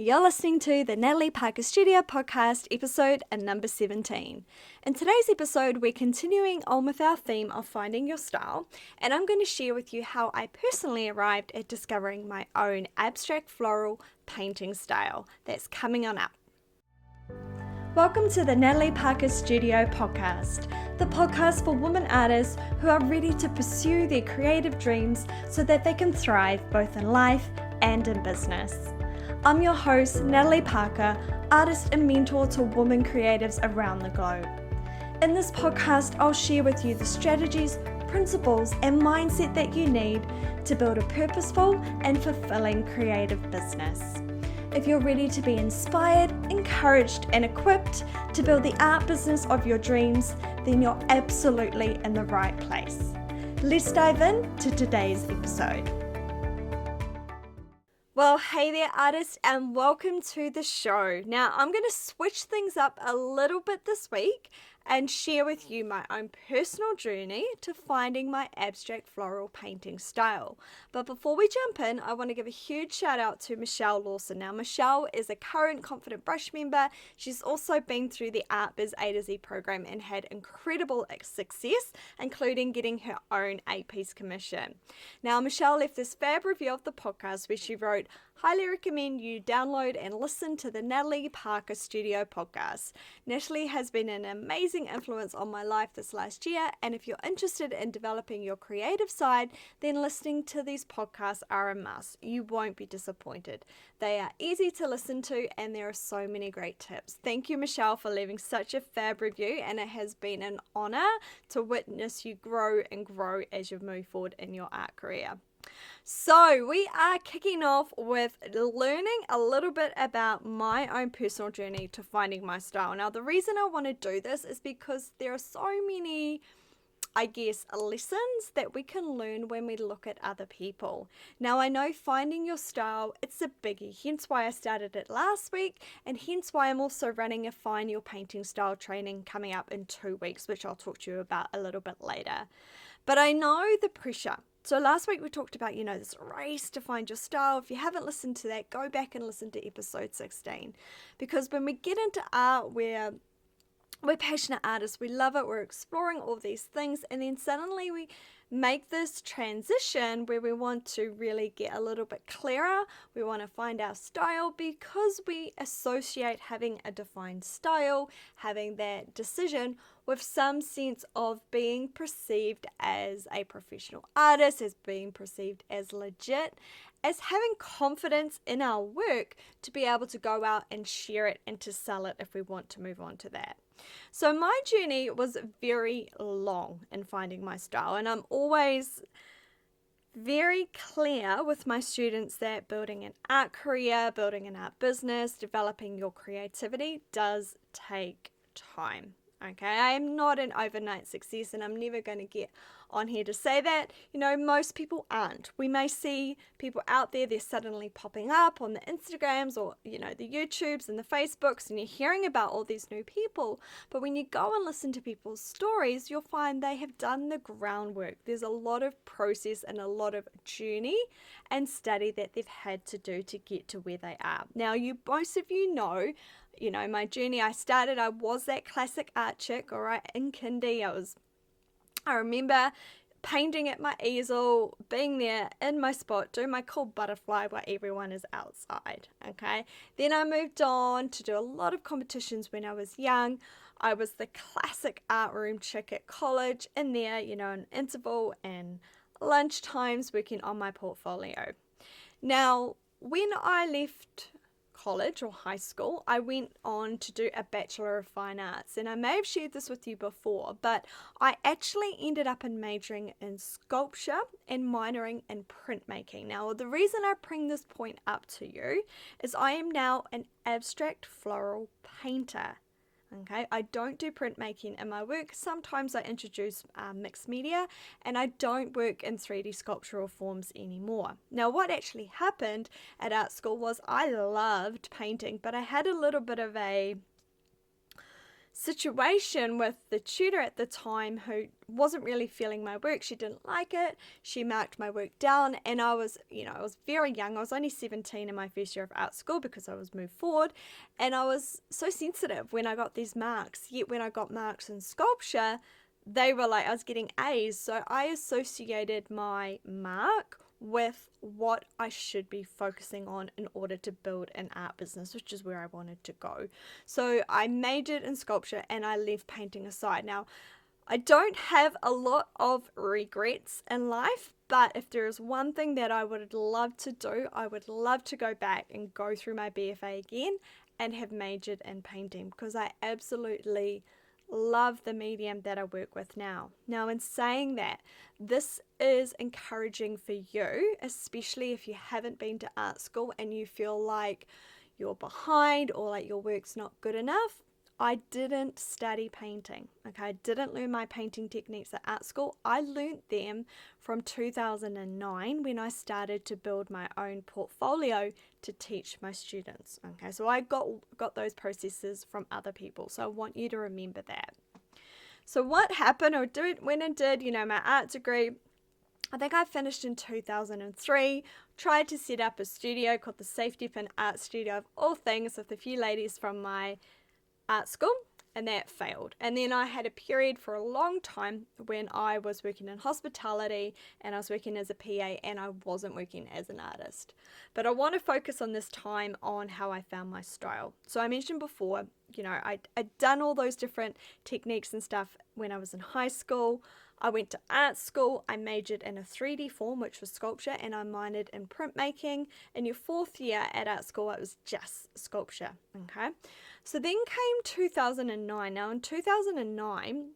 You're listening to the Natalie Parker Studio podcast episode number 17. In today's episode, we're continuing on with our theme of finding your style, and I'm going to share with you how I personally arrived at discovering my own abstract floral painting style that's coming on up. Welcome to the Natalie Parker Studio podcast, the podcast for women artists who are ready to pursue their creative dreams so that they can thrive both in life and in business. I'm your host, Natalie Parker, artist and mentor to women creatives around the globe. In this podcast, I'll share with you the strategies, principles, and mindset that you need to build a purposeful and fulfilling creative business. If you're ready to be inspired, encouraged, and equipped to build the art business of your dreams, then you're absolutely in the right place. Let's dive in to today's episode. Well, hey there artists, and welcome to the show. Now, I'm going to switch things up a little bit this week and share with you my own personal journey to finding my abstract floral painting style. But before we jump in, I want to give a huge shout out to Michelle Lawson. Now, Michelle is a current Confident Brush member. She's also been through the Art Biz A to Z program and had incredible success, including getting her own 8-piece commission. Now, Michelle left this fab review of the podcast where she wrote, "Highly recommend you download and listen to the Natalie Parker Studio podcast. Natalie has been an amazing influence on my life this last year, and if you're interested in developing your creative side, then listening to these podcasts are a must. You won't be disappointed. They are easy to listen to, and there are so many great tips." Thank you, Michelle, for leaving such a fab review, and it has been an honor to witness you grow and grow as you move forward in your art career. So we are kicking off with learning a little bit about my own personal journey to finding my style. Now, the reason I want to do this is because there are so many, lessons that we can learn when we look at other people. Now, I know finding your style, it's a biggie, hence why I started it last week, and hence why I'm also running a Find Your Painting Style training coming up in 2 weeks, which I'll talk to you about a little bit later. But I know the pressure. So last week we talked about, this race to find your style. If you haven't listened to that, go back and listen to episode 16. Because when we get into art, we're passionate artists. We love it. We're exploring all these things. And then suddenly we make this transition where we want to really get a little bit clearer. We want to find our style because we associate having a defined style, having that decision with some sense of being perceived as a professional artist, as being perceived as legit, as having confidence in our work to be able to go out and share it and to sell it if we want to move on to that. So my journey was very long in finding my style, and I'm always very clear with my students that building an art career, building an art business, developing your creativity does take time. Okay, I am not an overnight success, and I'm never going to get on here to say that. Most people aren't. We may see people out there, they're suddenly popping up on the Instagrams or, the YouTubes and the Facebooks, and you're hearing about all these new people. But when you go and listen to people's stories, you'll find they have done the groundwork. There's a lot of process and a lot of journey and study that they've had to do to get to where they are. Now, most of you know, my journey. I was that classic art chick, all right, in kindy. I remember painting at my easel, being there in my spot, doing my cool butterfly while everyone is outside, okay? Then I moved on to do a lot of competitions when I was young. I was the classic art room chick at college, in there, an interval and lunch times working on my portfolio. Now, when I left college or high school, I went on to do a Bachelor of Fine Arts, and I may have shared this with you before, but I actually ended up majoring in sculpture and minoring in printmaking. Now, the reason I bring this point up to you is I am now an abstract floral painter. Okay, I don't do printmaking in my work. Sometimes I introduce mixed media, and I don't work in 3D sculptural forms anymore. Now, what actually happened at art school was I loved painting, but I had a little bit of a situation with the tutor at the time who wasn't really feeling my work. She didn't like it. She marked my work down, and I was very young. I was only 17 in my first year of art school because I was moved forward, and I was so sensitive when I got these marks. Yet when I got marks in sculpture, they were like I was getting A's, so I associated my mark with what I should be focusing on in order to build an art business, which is where I wanted to go. So I majored in sculpture and I left painting aside. Now, I don't have a lot of regrets in life, but if there is one thing that I would love to do, I would love to go back and go through my BFA again and have majored in painting, because I absolutely love the medium that I work with now. Now, in saying that, this is encouraging for you, especially if you haven't been to art school and you feel like you're behind or like your work's not good enough. I didn't study painting, okay? I didn't learn my painting techniques at art school. I learned them from 2009 when I started to build my own portfolio to teach my students, okay? So I got those processes from other people, so I want you to remember that. So what happened, or when I did, my art degree, I think I finished in 2003, tried to set up a studio called the Safety Pin Art Studio of all things with a few ladies from my art school, and that failed. And then I had a period for a long time when I was working in hospitality and I was working as a PA and I wasn't working as an artist. But I want to focus on this time on how I found my style. So I mentioned before, I'd done all those different techniques and stuff when I was in high school. I went to art school, I majored in a 3D form, which was sculpture, and I minored in printmaking. In your 4th year at art school, it was just sculpture, okay? So then came 2009. Now in 2009,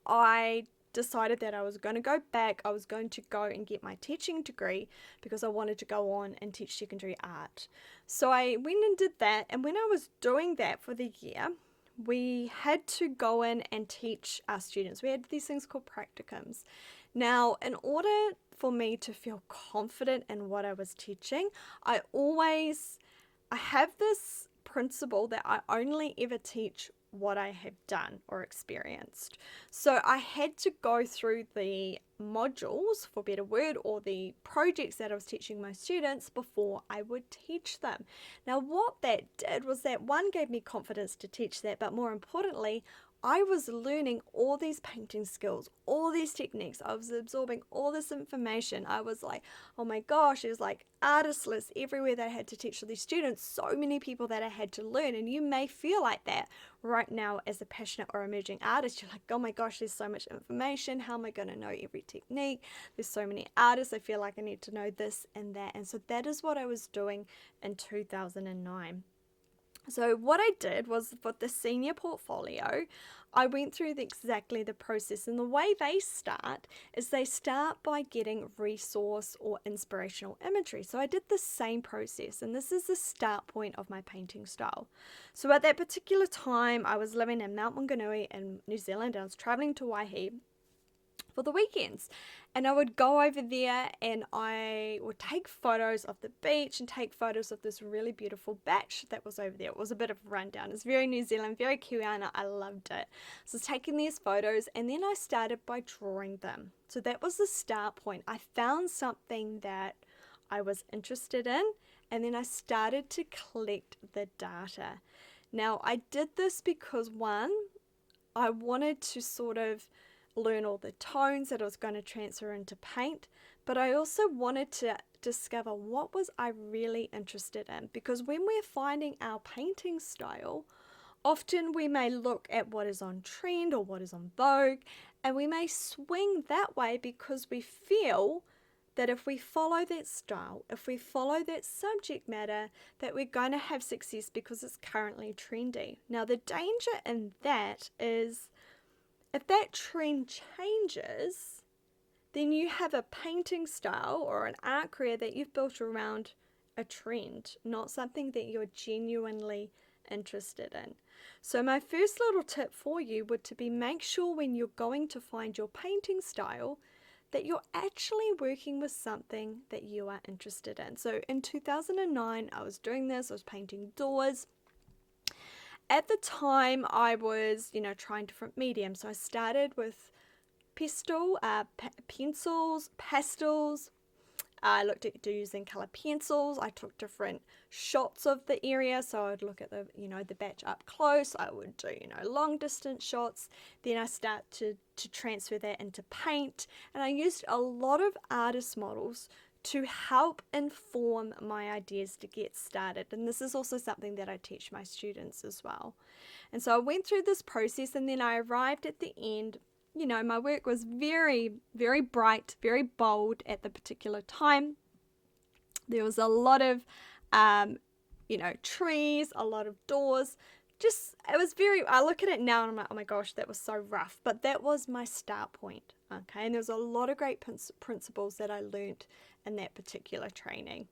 I decided that I was going to go back. I was going to go and get my teaching degree because I wanted to go on and teach secondary art. So I went and did that, and when I was doing that for the year, we had to go in and teach our students. We had these things called practicums. Now, in order for me to feel confident in what I was teaching, I have this principle that I only ever teach what I have done or experienced. So I had to go through the modules, for better word, or the projects that I was teaching my students before I would teach them. Now what that did was that one, gave me confidence to teach that, but more importantly, I was learning all these painting skills, all these techniques. I was absorbing all this information. I was like, oh my gosh, there's like artist lists everywhere that I had to teach all these students, so many people that I had to learn. And you may feel like that right now as a passionate or emerging artist. You're like, oh my gosh, there's so much information. How am I going to know every technique? There's so many artists. I feel like I need to know this and that. And so that is what I was doing in 2009. So what I did was, for the senior portfolio, I went through exactly the process. And the way they start is they start by getting resource or inspirational imagery. So I did the same process, and this is the start point of my painting style. So at that particular time, I was living in Mount Maunganui in New Zealand, and I was traveling to Waihi for the weekends, and I would go over there and I would take photos of the beach and take photos of this really beautiful batch that was over there. It was a bit of a rundown. It's very New Zealand, very Kiwiana. I loved it. So I was taking these photos, and then I started by drawing them. So that was the start point. I found something that I was interested in, and then I started to collect the data. Now I did this because, one, I wanted to sort of learn all the tones that I was going to transfer into paint, but I also wanted to discover what was I really interested in, because when we're finding our painting style, often we may look at what is on trend or what is on vogue, and we may swing that way because we feel that if we follow that style, if we follow that subject matter, that we're going to have success because it's currently trendy. Now the danger in that is, if that trend changes, then you have a painting style or an art career that you've built around a trend, not something that you're genuinely interested in. So my first little tip for you would to be, make sure when you're going to find your painting style that you're actually working with something that you are interested in. So in 2009, I was doing this, I was painting doors. at the time I was, trying different mediums. So I started with pencils, pastels. I looked at using color pencils. I took different shots of the area. So I'd look at the batch up close. I would do, long distance shots. Then I start to transfer that into paint. And I used a lot of artist models to help inform my ideas to get started. And this is also something that I teach my students as well. And so I went through this process, and then I arrived at the end. My work was very, very bright, very bold at the particular time. There was a lot of, trees, a lot of doors. I look at it now and I'm like, oh my gosh, that was so rough. But that was my start point, okay? And there was a lot of great principles that I learned in that particular training.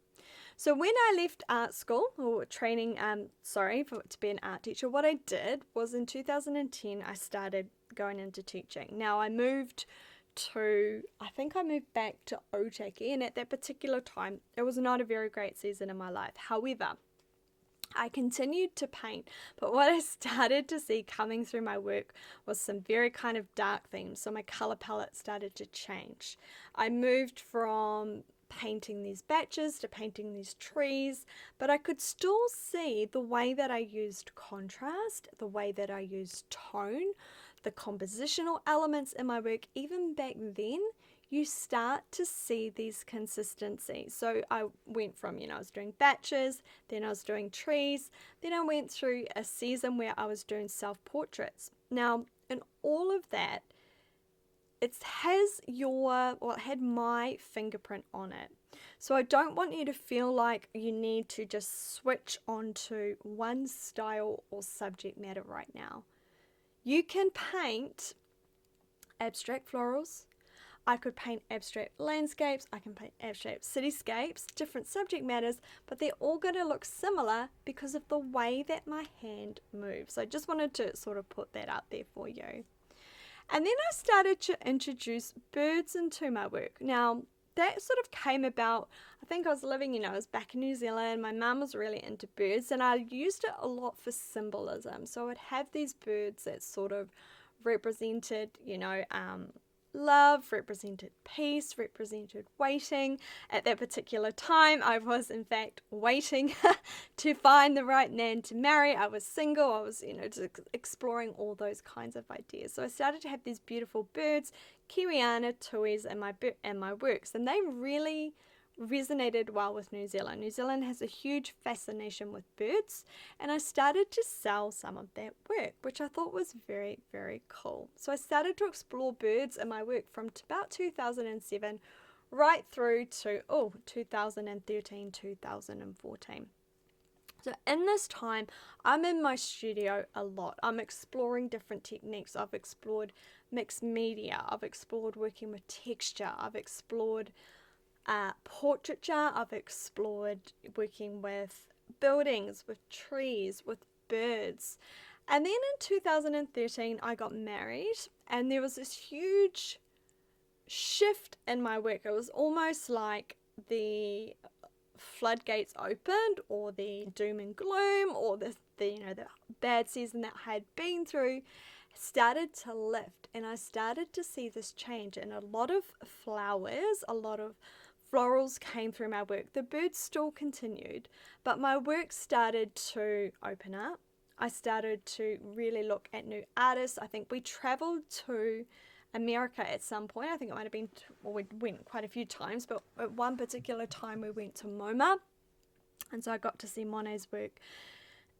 So when I left art school, or training, to be an art teacher, what I did was in 2010, I started going into teaching. Now I moved back to Otaki, and at that particular time, it was not a very great season in my life. However, I continued to paint, but what I started to see coming through my work was some very kind of dark themes, so my color palette started to change. I moved from painting these batches to painting these trees, but I could still see the way that I used contrast, the way that I used tone, the compositional elements in my work. Even back then, you start to see these consistencies. So I went from, I was doing batches, then I was doing trees, then I went through a season where I was doing self-portraits. Now, in all of that, it had my fingerprint on it. So I don't want you to feel like you need to just switch onto one style or subject matter right now. You can paint abstract florals. I could paint abstract landscapes. I can paint abstract cityscapes, different subject matters, but they're all going to look similar because of the way that my hand moves. So I just wanted to sort of put that out there for you. And then I started to introduce birds into my work. Now, that sort of came about, I think I was living, I was back in New Zealand. My mum was really into birds, and I used it a lot for symbolism. So I would have these birds that sort of represented, love, represented peace, represented waiting. At that particular time, I was in fact waiting to find the right man to marry. I was single. I was, just exploring all those kinds of ideas. So I started to have these beautiful birds, Kiwiana, tuis, and my works, and they really resonated well with New Zealand. New Zealand has a huge fascination with birds, and I started to sell some of that work, which I thought was very, very cool. So I started to explore birds in my work from about 2007 right through to 2013, 2014. So in this time, I'm in my studio a lot. I'm exploring different techniques. I've explored mixed media. I've explored working with texture. I've explored portraiture. I've explored working with buildings, with trees, with birds. And then in 2013, I got married, and there was this huge shift in my work. It was almost like the floodgates opened, or the doom and gloom, or the bad season that I had been through started to lift, and I started to see this change, and a lot of flowers, a lot of florals came through my work. The birds still continued, but my work started to open up. I started to really look at new artists. I think we traveled to America at some point. I think it might have been, we went quite a few times, but at one particular time we went to MoMA, and so I got to see Monet's work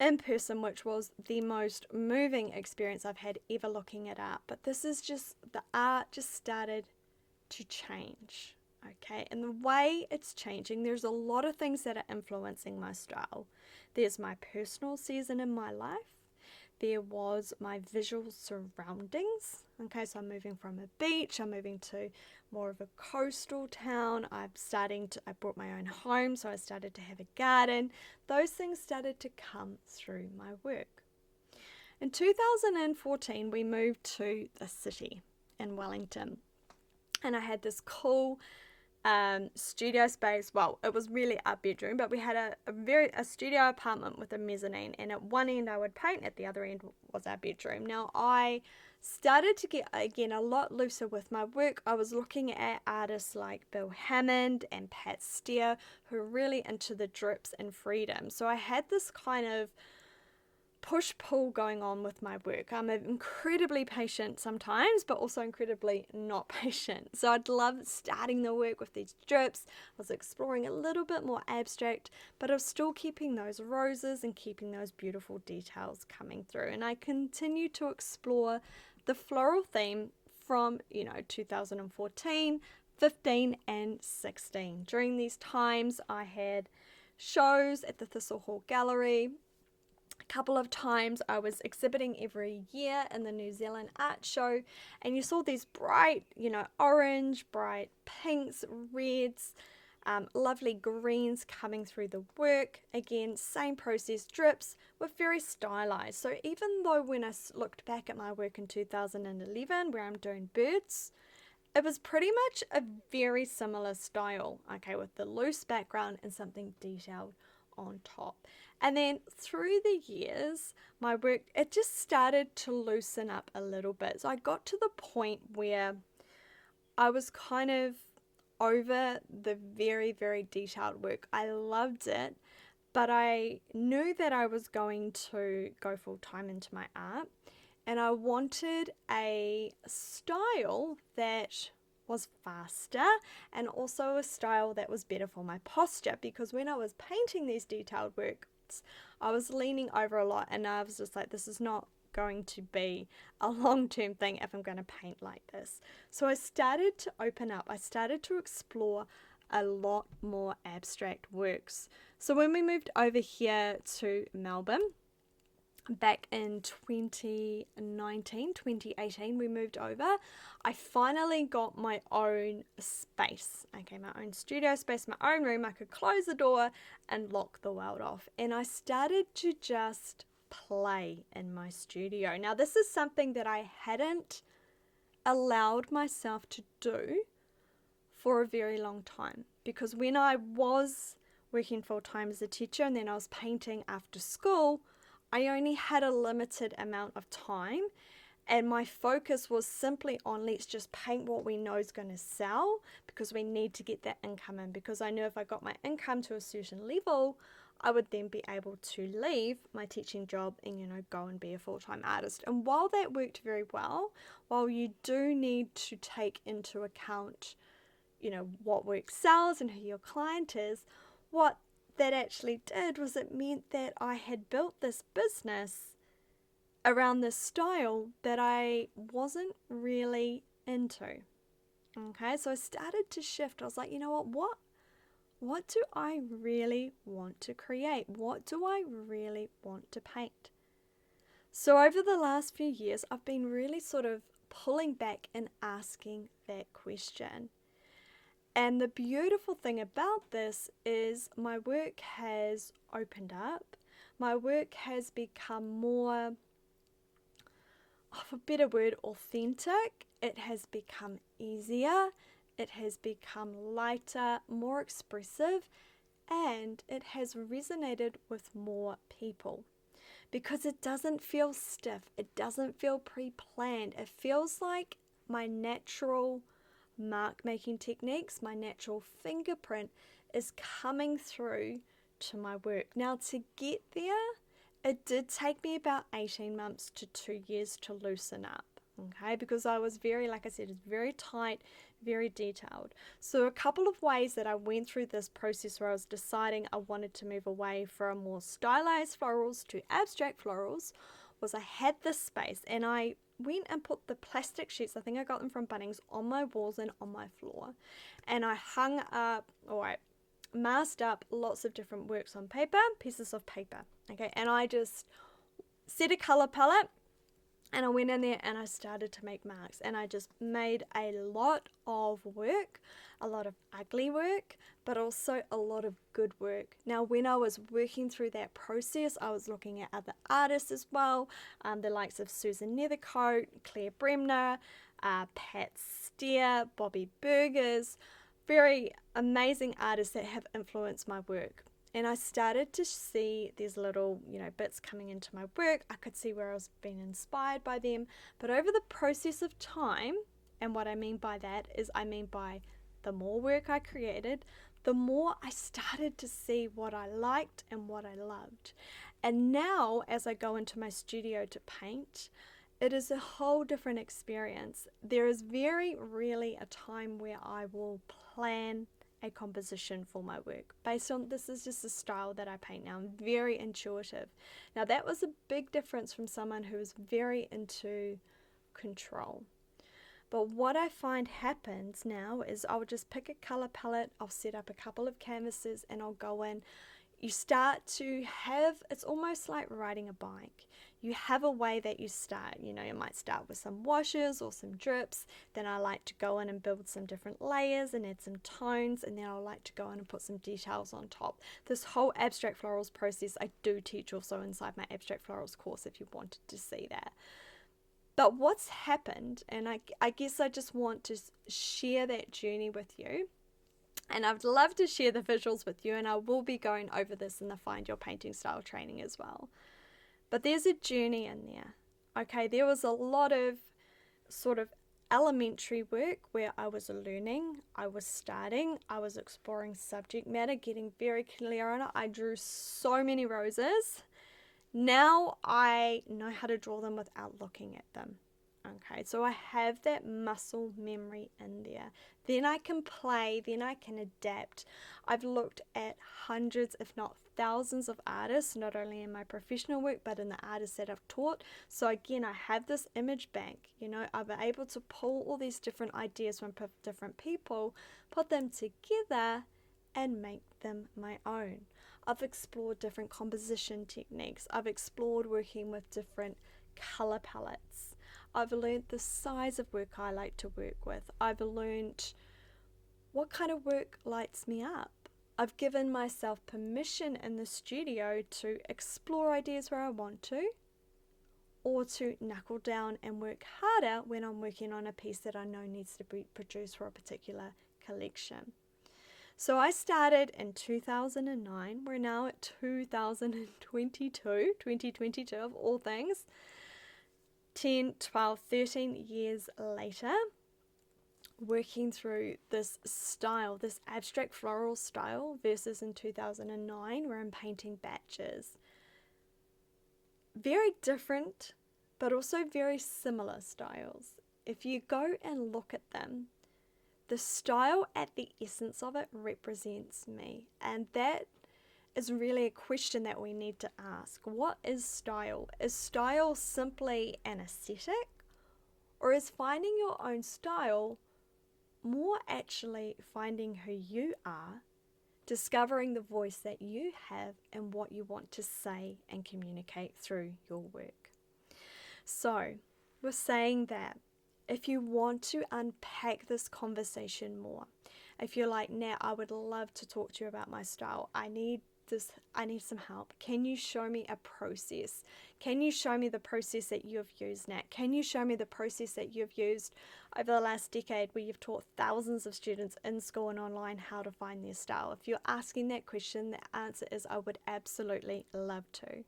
in person, which was the most moving experience I've had ever looking at art. But this is just, the art just started to change. Okay, and the way it's changing, there's a lot of things that are influencing my style. There's my personal season in my life. There was my visual surroundings. Okay, so I'm moving from a beach, I'm moving to more of a coastal town. I bought my own home, so I started to have a garden. Those things started to come through my work. In 2014, we moved to the city in Wellington, and I had this cool studio space. Well, it was really our bedroom, but we had a studio apartment with a mezzanine, and at one end I would paint, at the other end was our bedroom. Now I started to get, again, a lot looser with my work. I was looking at artists like Bill Hammond and Pat Steer, who are really into the drips and freedom. So I had this kind of push-pull going on with my work. I'm incredibly patient sometimes, but also incredibly not patient. So I'd love starting the work with these drips. I was exploring a little bit more abstract, but I was still keeping those roses and keeping those beautiful details coming through. And I continue to explore the floral theme from, 2014, 15 and 16. During these times, I had shows at the Thistle Hall Gallery. A couple of times I was exhibiting every year in the New Zealand Art Show, and you saw these bright, orange, bright pinks, reds, lovely greens coming through the work. Again, same process, drips were very stylized. So even though when I looked back at my work in 2011, where I'm doing birds, it was pretty much a very similar style, okay, with the loose background and something detailed on top. And then through the years, my work, it just started to loosen up a little bit. So I got to the point where I was kind of over the very, very detailed work. I loved it, but I knew that I was going to go full time into my art, and I wanted a style that was faster and also a style that was better for my posture, because when I was painting these detailed works, I was leaning over a lot, and I was just like, this is not going to be a long-term thing if I'm going to paint like this. So I started to open up. I started to explore a lot more abstract works. So when we moved over here to Melbourne, back in 2018, we moved over. I finally got my own space, okay, my own studio space, my own room. I could close the door and lock the world off, and I started to just play in my studio. Now, this is something that I hadn't allowed myself to do for a very long time, because when I was working full-time as a teacher and then I was painting after school, I only had a limited amount of time, and my focus was simply on, let's just paint what we know is going to sell, because we need to get that income in, because I knew if I got my income to a certain level, I would then be able to leave my teaching job and, go and be a full-time artist. And while that worked very well, while you do need to take into account, what work sells and who your client is, what that actually did was it meant that I had built this business around this style that I wasn't really into. Okay, so I started to shift. I was like, what do I really want to create? What do I really want to paint? So over the last few years, I've been really sort of pulling back and asking that question. And the beautiful thing about this is my work has opened up. My work has become more, of a better word, authentic. It has become easier. It has become lighter, more expressive, and it has resonated with more people, because it doesn't feel stiff. It doesn't feel pre-planned. It feels like my natural mark making techniques, my natural fingerprint is coming through to my work. Now, to get there, it did take me about 18 months to 2 years to loosen up, okay, because I was like I said, it's very tight, very detailed. So a couple of ways that I went through this process where I was deciding I wanted to move away from more stylized florals to abstract florals was I had this space, and I went and put the plastic sheets, I think I got them from Bunnings, on my walls and on my floor, and I hung up, or I masked up lots of different works on paper, pieces of paper, okay, and I just set a color palette, and I went in there and I started to make marks, and I just made a lot of work, a lot of ugly work, but also a lot of good work. Now, when I was working through that process, I was looking at other artists as well, the likes of Susan Nethercote, Claire Bremner, Pat Steer, Bobby Burgers. very amazing artists that have influenced my work. And I started to see these little, bits coming into my work. I could see where I was being inspired by them. But over the process of time, and what I mean by that is by the more work I created, the more I started to see what I liked and what I loved. And now, as I go into my studio to paint, it is a whole different experience. There is very rarely a time where I will plan a composition for my work based on, this is just the style that I paint now. I'm very intuitive. Now that was a big difference from someone who was very into control. But what I find happens now is I'll just pick a color palette, I'll set up a couple of canvases, and I'll go in. You start to have, it's almost like riding a bike. You have a way that you start. You might start with some washes or some drips. Then I like to go in and build some different layers and add some tones. And then I like to go in and put some details on top. This whole abstract florals process I do teach also inside my abstract florals course if you wanted to see that. But what's happened, and I guess I just want to share that journey with you. And I'd love to share the visuals with you, and I will be going over this in the Find Your Painting Style training as well. But there's a journey in there. Okay, there was a lot of sort of elementary work where I was learning, I was starting, I was exploring subject matter, getting very clear on it. I drew so many roses. Now I know how to draw them without looking at them. Okay, so I have that muscle memory in there. Then I can play, then I can adapt. I've looked at hundreds, if not thousands of artists, not only in my professional work, but in the artists that I've taught. So again, I have this image bank. I've been able to pull all these different ideas from different people, put them together, and make them my own. I've explored different composition techniques. I've explored working with different color palettes. I've learned the size of work I like to work with. I've learned what kind of work lights me up. I've given myself permission in the studio to explore ideas where I want to, or to knuckle down and work harder when I'm working on a piece that I know needs to be produced for a particular collection. So I started in 2009. We're now at 2022 of all things. 10, 12, 13 years later, working through this style, this abstract floral style, versus in 2009 where I'm painting batches. Very different, but also very similar styles. If you go and look at them, the style at the essence of it represents me, and that is really a question that we need to ask. What is style? Is style simply an aesthetic, or is finding your own style more actually finding who you are, discovering the voice that you have and what you want to say and communicate through your work? So we're saying that if you want to unpack this conversation more, if you're like, Nat, I would love to talk to you about my style, I need some help. Can you show me a process? Can you show me the process that you've used, Nat? Can you show me the process that you've used over the last decade where you've taught thousands of students in school and online how to find their style? If you're asking that question, the answer is I would absolutely love to.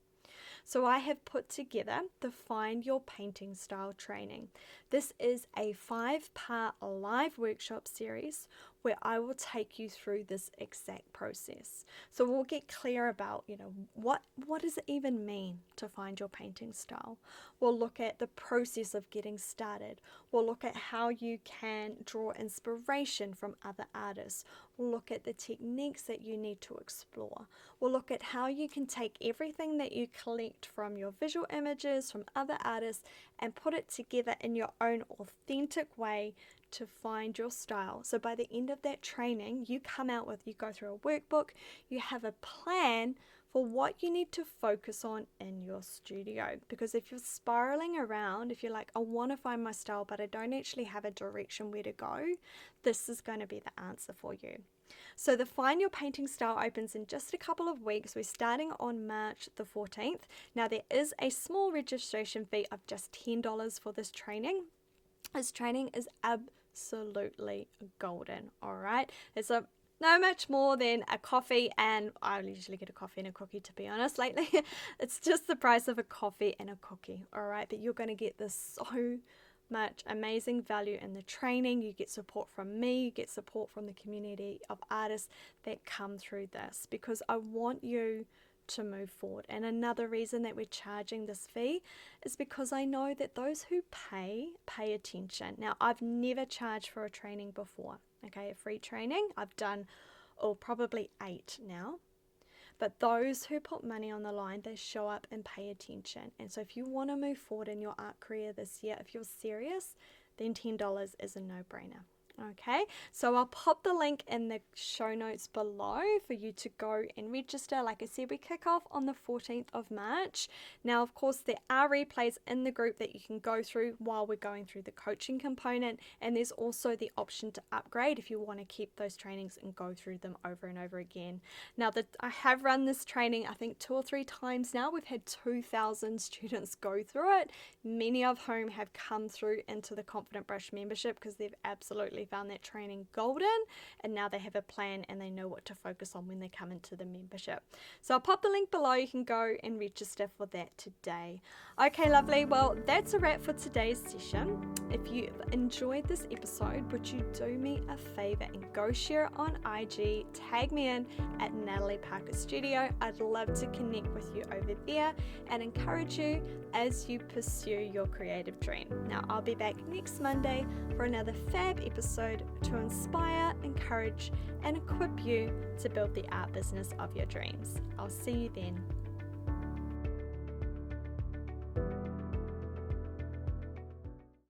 So I have put together the Find Your Painting Style training. This is a 5-part live workshop series where I will take you through this exact process. So we'll get clear about, what does it even mean to find your painting style? We'll look at the process of getting started. We'll look at how you can draw inspiration from other artists. We'll look at the techniques that you need to explore. We'll look at how you can take everything that you collect from your visual images, from other artists, and put it together in your own authentic way to find your style. So by the end of that training, you go through a workbook, you have a plan for what you need to focus on in your studio. Because if you're spiraling around, if you're like, I want to find my style, but I don't actually have a direction where to go, this is going to be the answer for you. So the Find Your Painting Style opens in just a couple of weeks. We're starting on March the 14th. Now there is a small registration fee of just $10 for this training. This training is absolutely absolutely golden. All right. It's no much more than a coffee, and I usually get a coffee and a cookie, to be honest, lately. It's just the price of a coffee and a cookie. All right. But you're going to get this so much amazing value in the training. You get support from me, you get support from the community of artists that come through this, because I want you to move forward. And another reason that we're charging this fee is because I know that those who pay attention. Now, I've never charged for a training before, okay, a free training. I've done probably 8 now. But those who put money on the line, they show up and pay attention. And so if you want to move forward in your art career this year, if you're serious, then $10 is a no-brainer. Okay, so I'll pop the link in the show notes below for you to go and register. Like I said, we kick off on the 14th of March. Now, of course, there are replays in the group that you can go through while we're going through the coaching component. And there's also the option to upgrade if you want to keep those trainings and go through them over and over again. Now, that I have run this training, I think 2 or 3 times now. We've had 2,000 students go through it, many of whom have come through into the Confident Brush membership because they've absolutely found that training golden, and now they have a plan and they know what to focus on when they come into the membership. So I'll pop the link below. You can go and register for that today. Okay, lovely. Well, that's a wrap for today's session. If you enjoyed this episode, would you do me a favor and go share it on IG, tag me in at Natalie Parker Studio. I'd love to connect with you over there and encourage you as you pursue your creative dream. Now, I'll be back next Monday for another fab episode to inspire, encourage, and equip you to build the art business of your dreams. I'll see you then.